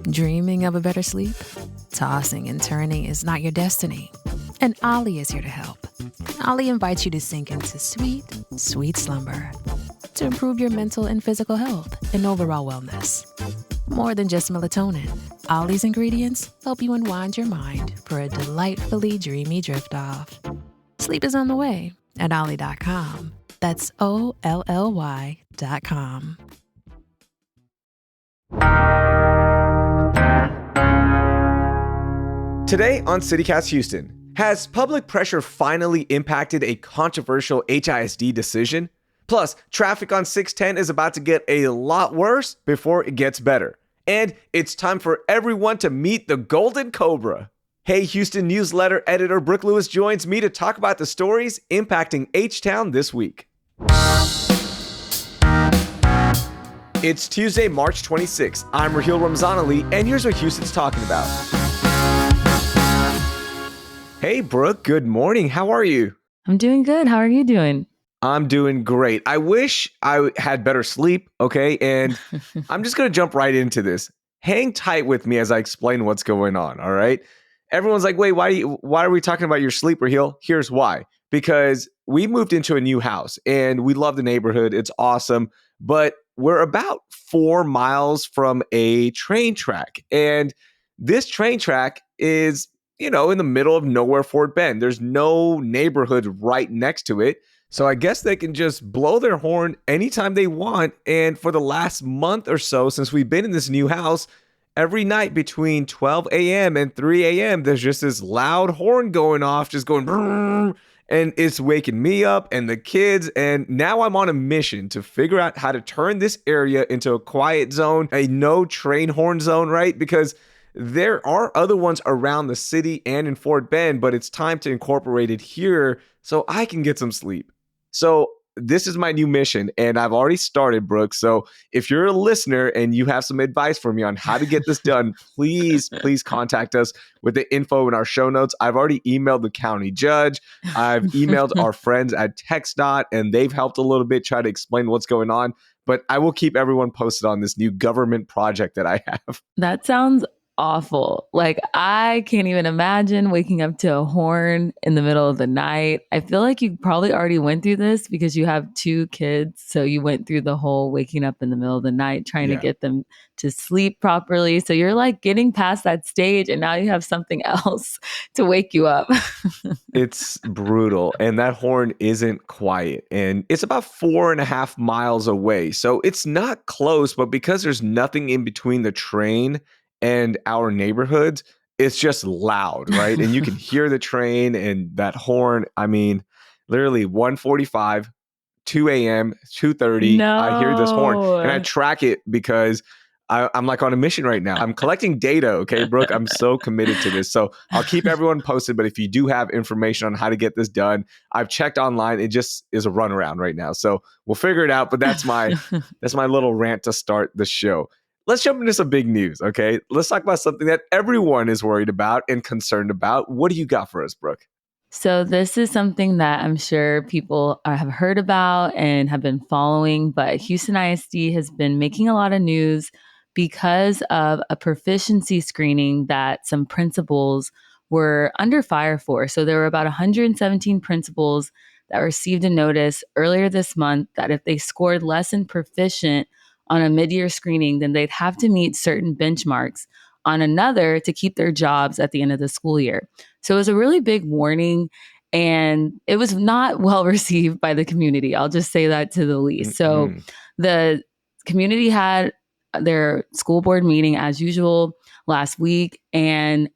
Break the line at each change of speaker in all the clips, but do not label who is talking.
Dreaming of a better sleep? Tossing and turning is not your destiny. And Ollie is here to help. Ollie invites you to sink into sweet, sweet slumber to improve your mental and physical health and overall wellness. More than just melatonin, Ollie's ingredients help you unwind your mind for a delightfully dreamy drift off. Sleep is on the way at Ollie.com. That's OLLY.com.
Today on CityCast Houston, has public pressure finally impacted a controversial HISD decision? Plus, traffic on 610 is about to get a lot worse before it gets better. And it's time for everyone to meet the Golden Cobra. Hey Houston newsletter editor Brooke Lewis joins me to talk about the stories impacting H-Town this week. It's Tuesday, March 26th. I'm Raheel Ramzanali, and here's what Houston's talking about. Hey, Brooke, good morning. How are you?
I'm doing good. How are you doing?
I'm doing great. I wish I had better sleep, okay? And I'm just going to jump right into this. Hang tight with me as I explain what's going on, all right? Everyone's like, wait, why are we talking about your sleep, Raheel? Here's why. Because we moved into a new house, and we love the neighborhood. It's awesome. But we're about 4 miles from a train track. And this train track is in the middle of nowhere, Fort Bend. There's no neighborhood right next to it. So I guess they can just blow their horn anytime they want. And for the last month or so, since we've been in this new house, every night between 12 a.m. and 3 a.m., there's just this loud horn going off, just going, brrr, and it's waking me up and the kids. And now I'm on a mission to figure out how to turn this area into a quiet zone, a no train horn zone, right? Because there are other ones around the city and in Fort Bend, but it's time to incorporate it here so I can get some sleep. So this is my new mission, and I've already started, Brooke. So if you're a listener and you have some advice for me on how to get this done, please contact us with the info in our show notes. I've already emailed the county judge. I've emailed our friends at TxDOT, and they've helped a little bit try to explain what's going on. But I will keep everyone posted on this new government project that I have.
That sounds awful. Like, I can't even imagine waking up to a horn in the middle of the night. I feel like you probably already went through this because you have 2 kids. So you went through the whole waking up in the middle of the night, trying to get them to sleep properly. So you're like getting past that stage, and now you have something else to wake you up.
It's brutal. And that horn isn't quiet. And it's about 4.5 miles away. So it's not close, but because there's nothing in between the train and our neighborhoods, it's just loud, right? And you can hear the train and that horn. I mean, literally 1:45, 2 a.m., 2:30,
No.
I hear this horn. And I track it because I'm like on a mission right now. I'm collecting data, okay, Brooke? I'm so committed to this. So I'll keep everyone posted, but if you do have information on how to get this done, I've checked online. It just is a runaround right now. So we'll figure it out, but that's my little rant to start the show. Let's jump into some big news, okay? Let's talk about something that everyone is worried about and concerned about. What do you got for us, Brooke?
So this is something that I'm sure people have heard about and have been following, but Houston ISD has been making a lot of news because of a proficiency screening that some principals were under fire for. So there were about 117 principals that received a notice earlier this month that if they scored less than proficient on a mid-year screening, then they'd have to meet certain benchmarks on another to keep their jobs at the end of the school year. So it was a really big warning, and it was not well received by the community. I'll just say that to the least. So the community had their school board meeting as usual last week, and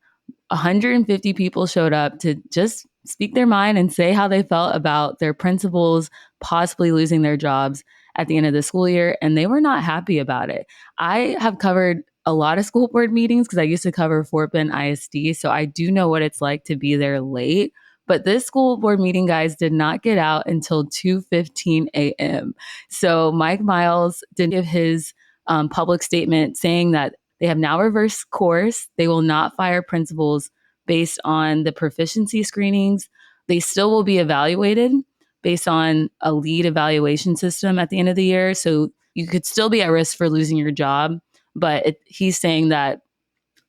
150 people showed up to just speak their mind and say how they felt about their principals possibly losing their jobs at the end of the school year, and they were not happy about it. I have covered a lot of school board meetings because I used to cover Fort Bend ISD, so I do know what it's like to be there late. But this school board meeting, guys, did not get out until 2:15 a.m. So Mike Miles did give his public statement saying that they have now reversed course. They will not fire principals based on the proficiency screenings. They still will be evaluated based on a lead evaluation system at the end of the year. So you could still be at risk for losing your job, but he's saying that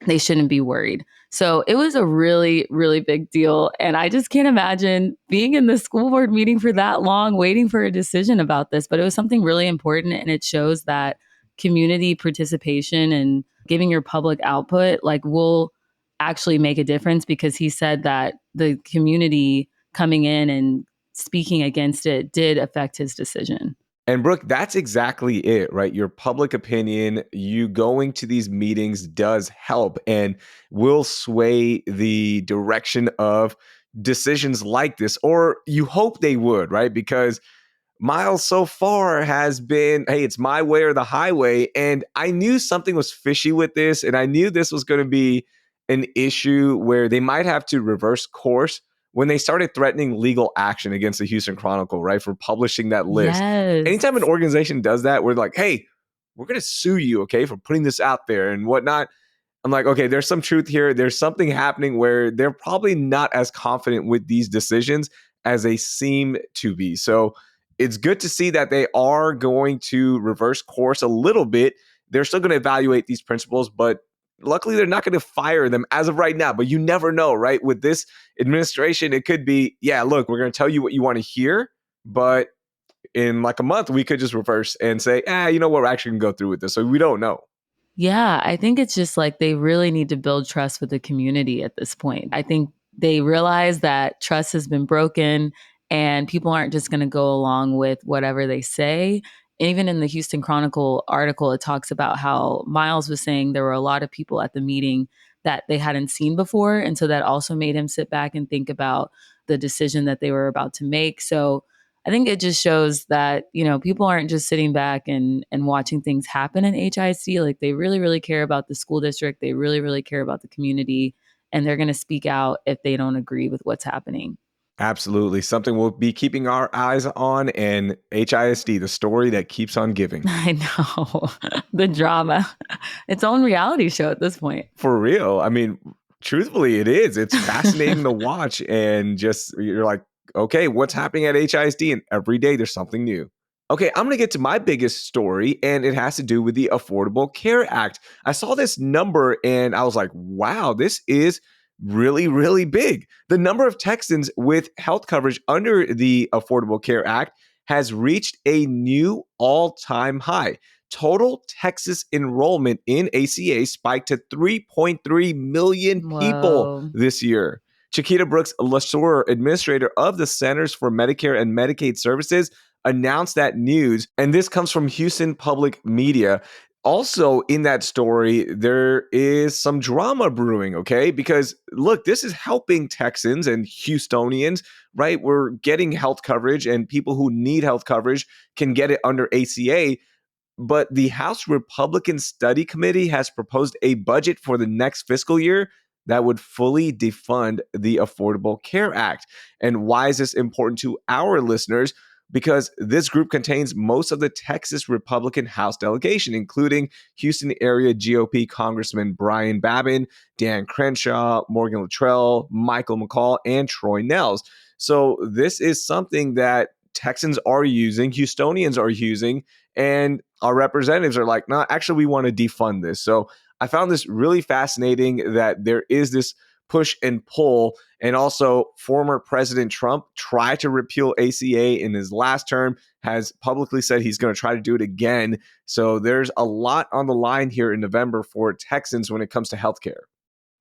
they shouldn't be worried. So it was a really, really big deal. And I just can't imagine being in the school board meeting for that long, waiting for a decision about this. But it was something really important. And it shows that community participation and giving your public output will actually make a difference, because he said that the community coming in and speaking against it did affect his decision.
And Brooke, that's exactly it, right? Your public opinion, you going to these meetings does help and will sway the direction of decisions like this, or you hope they would, right? Because Miles so far has been, hey, it's my way or the highway. And I knew something was fishy with this, and I knew this was going to be an issue where they might have to reverse course when they started threatening legal action against the Houston Chronicle, right, for publishing that list.
Yes.
Anytime an organization does that, we're like, hey, we're going to sue you, okay, for putting this out there and whatnot. I'm like, okay, there's some truth here. There's something happening where they're probably not as confident with these decisions as they seem to be. So it's good to see that they are going to reverse course a little bit. They're still going to evaluate these principles, but luckily they're not going to fire them as of right now. But you never know, right? With this administration, it could be, yeah, look, we're going to tell you what you want to hear, but in like a month, we could just reverse and say, you know what, we're actually going to go through with this. So we don't know.
Yeah, I think it's just they really need to build trust with the community at this point. I think they realize that trust has been broken and people aren't just going to go along with whatever they say. Even in the Houston Chronicle article, it talks about how Miles was saying there were a lot of people at the meeting that they hadn't seen before. And so that also made him sit back and think about the decision that they were about to make. So I think it just shows that, people aren't just sitting back and watching things happen in HISD. They really, really care about the school district. They really, really care about the community. And they're going to speak out if they don't agree with what's happening.
Absolutely. Something we'll be keeping our eyes on, and HISD, the story that keeps on giving.
I know. The drama. Its own reality show at this point.
For real. I mean, truthfully, it is. It's fascinating to watch, and just you're like, okay, what's happening at HISD? And every day there's something new. Okay, I'm going to get to my biggest story, and it has to do with the Affordable Care Act. I saw this number and I was like, wow, this is really, really big. The number of Texans with health coverage under the Affordable Care Act has reached a new all-time high. Total Texas enrollment in ACA spiked to 3.3 million people this year. Chiquita Brooks Lasur, administrator of the Centers for Medicare and Medicaid Services, announced that news, and this comes from Houston Public Media. Also in that story, there is some drama brewing, okay? Because look, this is helping Texans and Houstonians, right? We're getting health coverage, and people who need health coverage can get it under ACA. But the House Republican Study Committee has proposed a budget for the next fiscal year that would fully defund the Affordable Care Act. And why is this important to our listeners? Because this group contains most of the Texas Republican House delegation, including Houston area GOP Congressman Brian Babin, Dan Crenshaw, Morgan Luttrell, Michael McCall, and Troy Nehls. So this is something that Texans are using, Houstonians are using, and our representatives are like, no, actually, we want to defund this. So I found this really fascinating that there is this push and pull. And also, former President Trump tried to repeal ACA in his last term, has publicly said he's going to try to do it again. So there's a lot on the line here in November for Texans when it comes to healthcare.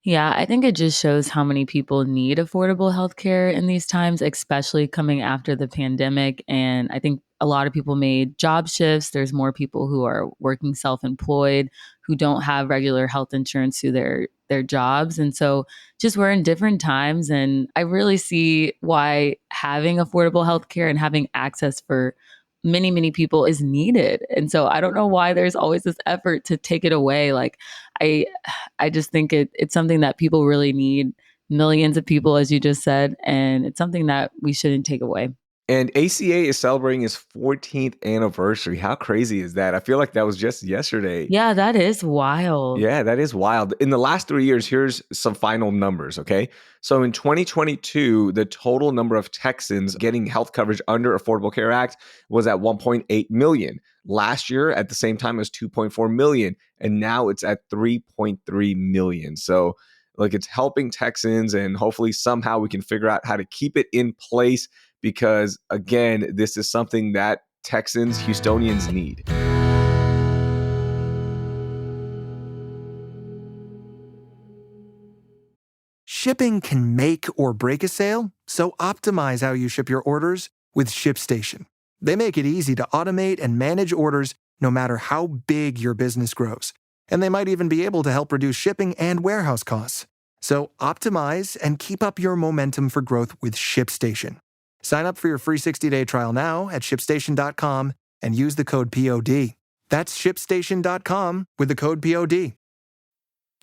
Yeah, I think it just shows how many people need affordable healthcare in these times, especially coming after the pandemic. And I think a lot of people made job shifts. There's more people who are working self-employed, who don't have regular health insurance through their jobs. And so just we're in different times. And I really see why having affordable healthcare and having access for many, many people is needed. And so I don't know why there's always this effort to take it away. I just think it's something that people really need, millions of people, as you just said, and it's something that we shouldn't take away.
And ACA is celebrating its 14th anniversary. How crazy is that? I feel like that was just yesterday.
Yeah, that is wild.
Yeah, that is wild. In the last 3 years, here's some final numbers, okay? So in 2022, the total number of Texans getting health coverage under Affordable Care Act was at 1.8 million. Last year, at the same time, it was 2.4 million. And now it's at 3.3 million. So, like, it's helping Texans, and hopefully somehow we can figure out how to keep it in place because, again, this is something that Texans, Houstonians need.
Shipping can make or break a sale, so optimize how you ship your orders with ShipStation. They make it easy to automate and manage orders no matter how big your business grows. And they might even be able to help reduce shipping and warehouse costs. So optimize and keep up your momentum for growth with ShipStation. Sign up for your free 60-day trial now at ShipStation.com and use the code POD. That's ShipStation.com with the code POD.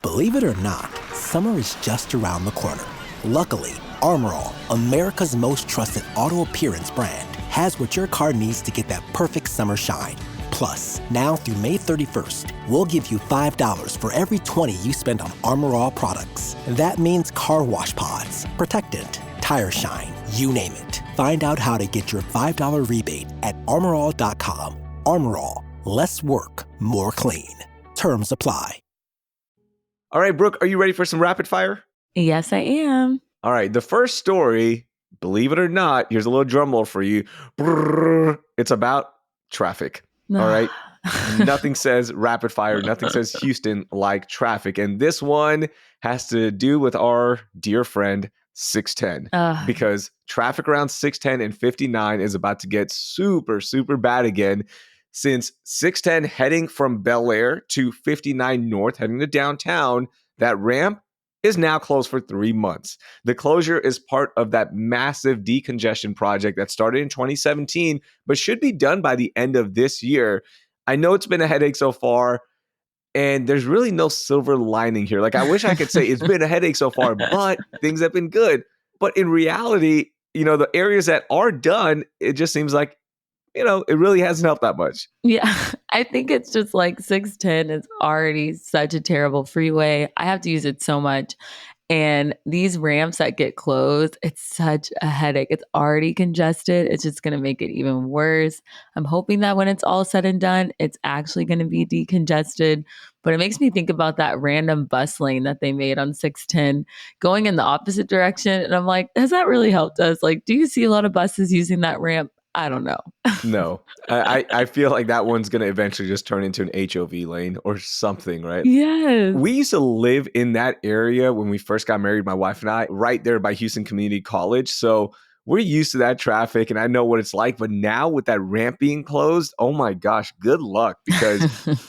Believe it or not, summer is just around the corner. Luckily, Armor All, America's most trusted auto appearance brand, has what your car needs to get that perfect summer shine. Plus, now through May 31st, we'll give you $5 for every $20 you spend on Armor All products. That means car wash pods, protectant, tire shine, you name it. Find out how to get your $5 rebate at armorall.com. Armor All, less work, more clean. Terms apply.
All right, Brooke, are you ready for some rapid fire?
Yes, I am.
All right, the first story, believe it or not, here's a little drum roll for you. Brrr, it's about traffic. All right. Nothing says rapid fire, nothing says Houston like traffic. And this one has to do with our dear friend 610 because traffic around 610 and 59 is about to get super, super bad again. Since 610 heading from Bel Air to 59 North, heading to downtown, that ramp is now closed for 3 months. The closure is part of that massive decongestion project that started in 2017, but should be done by the end of this year. I know it's been a headache so far, and there's really no silver lining here. Like, I wish I could say it's been a headache so far, but things have been good. But in reality, the areas that are done, it just seems like it really hasn't helped that much.
Yeah, I think it's just like 610 is already such a terrible freeway. I have to use it so much. And these ramps that get closed, it's such a headache. It's already congested. It's just going to make it even worse. I'm hoping that when it's all said and done, it's actually going to be decongested. But it makes me think about that random bus lane that they made on 610 going in the opposite direction. And I'm like, has that really helped us? Like, do you see a lot of buses using that ramp? I don't know.
No, I feel like that one's going to eventually just turn into an HOV lane or something, right?
Yes.
We used to live in that area when we first got married, my wife and I, right there by Houston Community College. So we're used to that traffic and I know what it's like. But now with that ramp being closed, oh my gosh, good luck, because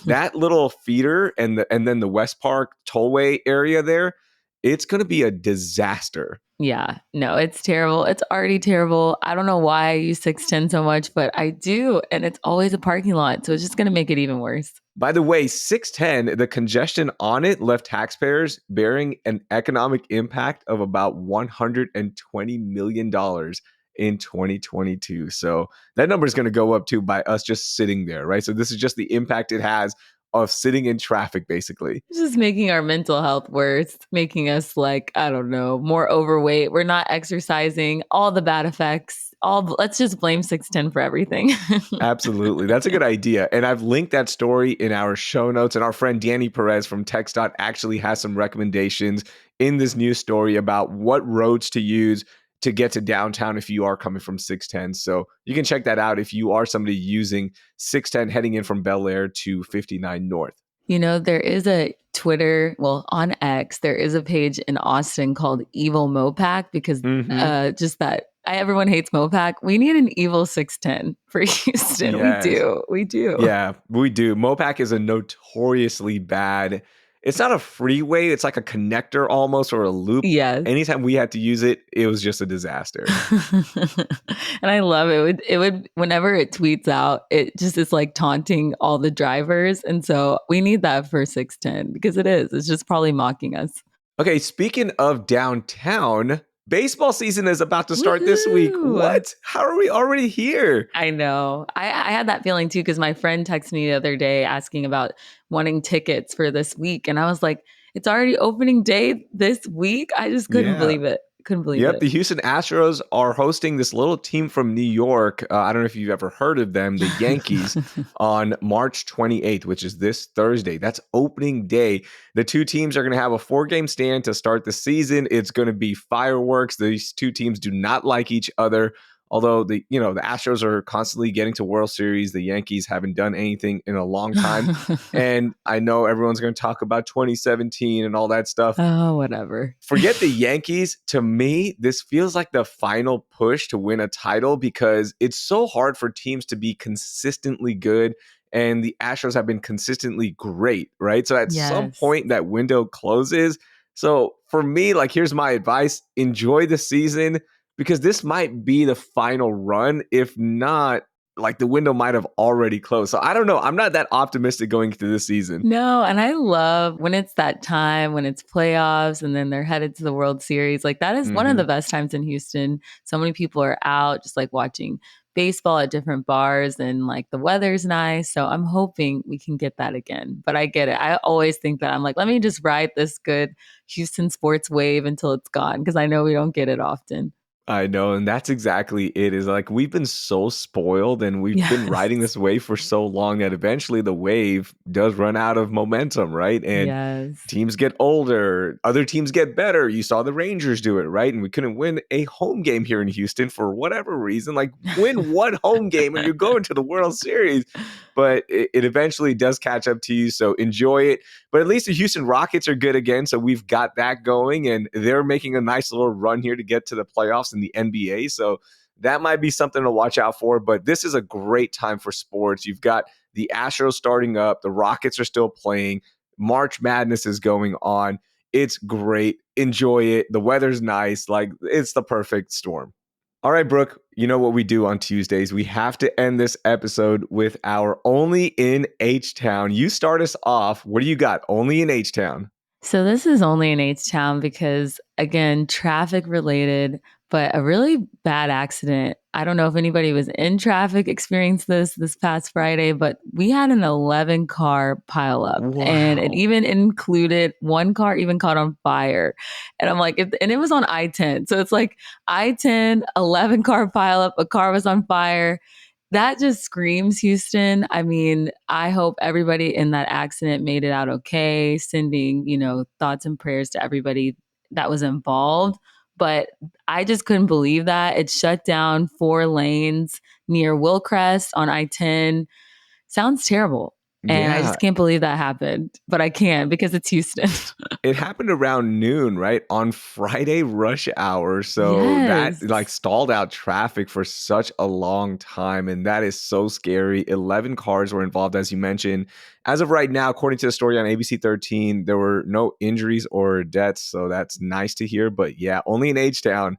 that little feeder and then the West Park tollway area there, it's going to be a disaster.
Yeah, no, it's terrible. It's already terrible. I don't know why I use 610 so much, but I do. And it's always a parking lot. So it's just going to make it even worse.
By the way, 610, the congestion on it left taxpayers bearing an economic impact of about $120 million in 2022. So that number is going to go up too by us just sitting there, right? So this is just the impact it has of sitting in traffic, basically.
It's just making our mental health worse, making us like, I don't know, more overweight. We're not exercising, all the bad effects. Let's just blame 610 for everything.
Absolutely. That's a good idea. And I've linked that story in our show notes. And our friend Danny Perez from TechStot actually has some recommendations in this news story about what roads to use to get to downtown if you are coming from 610. So you can check that out if you are somebody using 610 heading in from Bel Air to 59 North.
There is a Twitter, on X, there is a page in Austin called Evil Mopac because just that everyone hates Mopac. We need an evil 610 for Houston. Yes. We do.
Yeah, we do. Mopac is a notoriously bad. It's not a freeway. It's like a connector almost, or a loop.
Yes.
Anytime we had to use it, it was just a disaster.
And I love it. It would, whenever it tweets out, it just is like taunting all the drivers. And so we need that for 610 because it is. It's just probably mocking us.
Okay, speaking of downtown, Baseball season is about to start this week.
Woohoo!
What? How are we already here?
I know. I had that feeling too because my friend texted me the other day asking about wanting tickets for this week. And I was like, it's already opening day this week. I just couldn't
Yeah.
believe it. Couldn't believe
Yep,
it.
the Houston Astros are hosting this little team from New York. I don't know if you've ever heard of them, the Yankees, on March 28th, which is this Thursday. That's opening day. The two teams are going to have a 4-game stand to start the season. It's going to be fireworks. These two teams do not like each other. Although the Astros are constantly getting to World Series, the Yankees haven't done anything in a long time. And I know everyone's going to talk about 2017 and all that stuff.
Oh, whatever.
Forget the Yankees. To me, this feels like the final push to win a title because it's so hard for teams to be consistently good. And the Astros have been consistently great, right? So at some
Yes.
point, that window closes. So for me, like, here's my advice. Enjoy the season because this might be the final run. If not, like, the window might have already closed. So I don't know. I'm not that optimistic going into this season.
No, and I love when it's that time, when it's playoffs and then they're headed to the World Series. Like that is one of the best times in Houston. So many people are out just like watching baseball at different bars and like the weather's nice. So I'm hoping we can get that again. But I get it. I always think that I'm like, let me just ride this good Houston sports wave until it's gone because I know we don't get it often.
I know, and that's exactly it. Is like we've been so spoiled and we've been riding
Yes.
this wave for so long that eventually the wave does run out of momentum, right? And
Yes.
teams get older, other teams get better. You saw the Rangers do it, right? And we couldn't win a home game here in Houston for whatever reason. Like, win one home game and you're going to the World Series. But it eventually does catch up to you, so enjoy it. But at least the Houston Rockets are good again, so we've got that going, and they're making a nice little run here to get to the playoffs in the NBA. So that might be something to watch out for. But this is a great time for sports. You've got the Astros starting up, the Rockets are still playing, March Madness is going on. It's great. Enjoy it. The weather's nice. Like, it's the perfect storm. All right, Brooke, you know what we do on Tuesdays. We have to end this episode with our Only in H-Town. You start us off. What do you got? Only in H-Town.
So this is only in H-Town because, again, traffic related, but a really bad accident. I don't know if anybody was in traffic experienced this past Friday, but we had an 11-car pileup, and it
Wow.
even included one car even caught on fire. And I'm like, and it was on I-10. So it's like I-10, 11-car pileup, a car was on fire. That just screams Houston. I mean, I hope everybody in that accident made it out okay, sending, thoughts and prayers to everybody that was involved. But I just couldn't believe that. It shut down 4 lanes near Willcrest on I-10. Sounds terrible. And I
Yeah.
just can't believe that happened. But I can because it's Houston.
It happened around noon, right? On Friday rush hour. So that
Yes.
stalled out traffic for such a long time. And that is so scary. 11 cars were involved, as you mentioned. As of right now, according to the story on ABC 13, there were no injuries or deaths. So that's nice to hear. But yeah, only in H-Town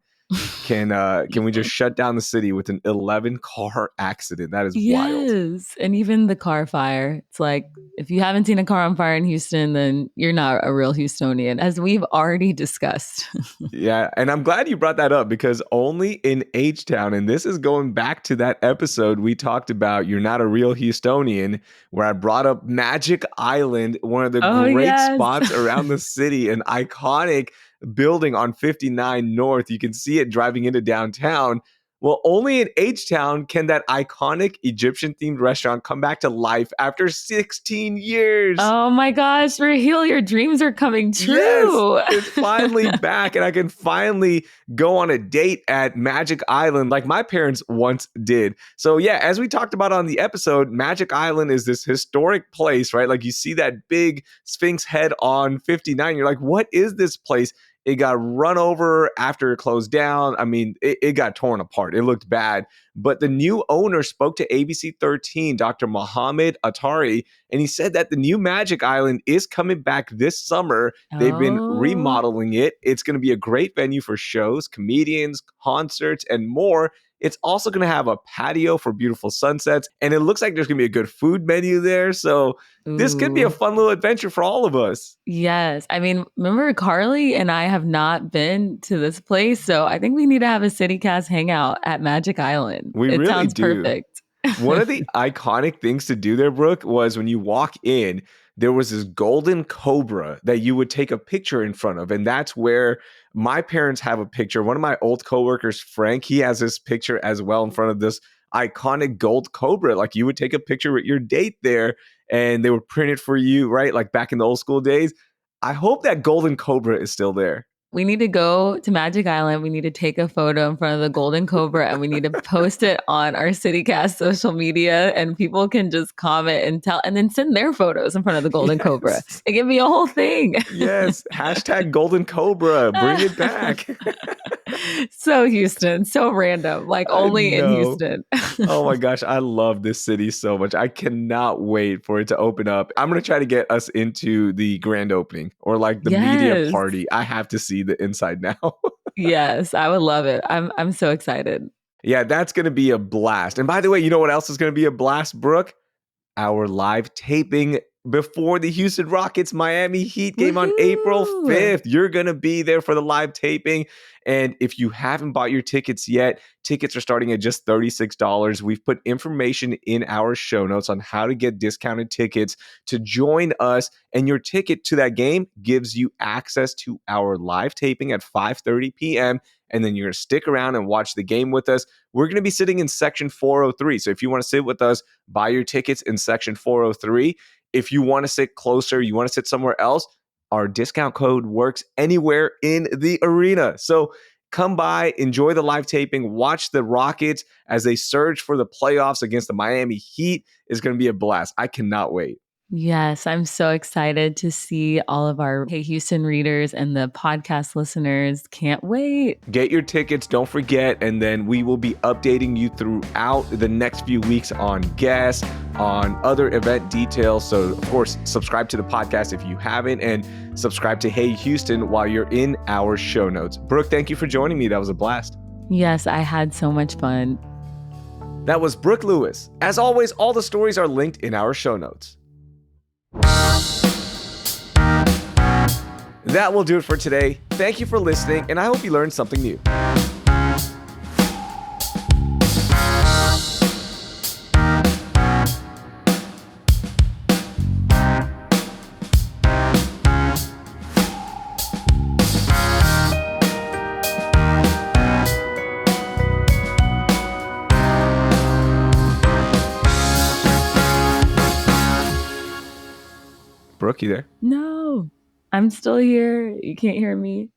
can we just shut down the city with an 11-car accident. That is wild.
Yes. And even the car fire. It's like, if you haven't seen a car on fire in Houston, then you're not a real Houstonian, as we've already discussed.
Yeah, and I'm glad you brought that up because only in H-Town, and this is going back to that episode we talked about, You're Not a Real Houstonian, where I brought up Magic Island, one of the great spots around the city, an iconic building on 59 North. You can see it driving into downtown. Well, only in H-Town can that iconic Egyptian-themed restaurant come back to life after 16 years.
Oh my gosh, Raheel, your dreams are coming true.
Yes, it's finally back, and I can finally go on a date at Magic Island like my parents once did. So yeah, as we talked about on the episode, Magic Island is this historic place, right? Like you see that big Sphinx head on 59. You're like, what is this place? It got run over after it closed down. I mean, it got torn apart. It looked bad. But the new owner spoke to ABC 13, Dr. Mohammed Atari, and he said that the new Magic Island is coming back this summer. They've been remodeling it. It's going to be a great venue for shows, comedians, concerts, and more. It's also going to have a patio for beautiful sunsets. And it looks like there's going to be a good food menu there. So this could be a
Ooh.
fun little adventure for all of us.
Yes. I mean, remember Carly and I have not been to this place. So I think we need to have a CityCast hangout at Magic Island.
We
It
really
sounds
do.
perfect.
One of the iconic things to do there, Brooke, was when you walk in, there was this golden cobra that you would take a picture in front of. And that's where my parents have a picture. One of my old coworkers, Frank, he has this picture as well in front of this iconic gold cobra. Like you would take a picture with your date there and they would print it for you, right? Like back in the old school days. I hope that golden cobra is still there.
We need to go to Magic Island. We need to take a photo in front of the Golden Cobra and we need to post it on our CityCast social media and people can just comment and tell and then send their photos in front of the Golden Cobra. It can be a whole thing.
Yes. Hashtag Golden Cobra. Bring it back.
So Houston, so random, like only in Houston.
Oh my gosh, I love this city so much. I cannot wait for it to open up. I'm going to try to get us into the grand opening or like the media party. I have to see the inside now.
Yes, I would love it. I'm so excited.
Yeah, that's going to be a blast. And by the way, you know what else is going to be a blast, Brooke? Our live taping before the Houston Rockets Miami Heat game on April 5th. You're going to be there for the live taping. And if you haven't bought your tickets yet, tickets are starting at just $36. We've put information in our show notes on how to get discounted tickets to join us. And your ticket to that game gives you access to our live taping at 5:30 p.m. And then you're going to stick around and watch the game with us. We're going to be sitting in section 403. So if you want to sit with us, buy your tickets in section 403. If you want to sit closer, you want to sit somewhere else, our discount code works anywhere in the arena. So come by, enjoy the live taping, watch the Rockets as they surge for the playoffs against the Miami Heat. It's going to be a blast. I cannot wait.
Yes, I'm so excited to see all of our Hey Houston readers and the podcast listeners. Can't wait.
Get your tickets, don't forget, and then we will be updating you throughout the next few weeks on guests, on other event details. So, of course, subscribe to the podcast if you haven't, and subscribe to Hey Houston while you're in our show notes. Brooke, thank you for joining me. That was a blast.
Yes, I had so much fun.
That was Brooke Lewis. As always, all the stories are linked in our show notes. That will do it for today. Thank you for listening, and I hope you learned something new. Brooke, you there?
No, I'm still here. You can't hear me.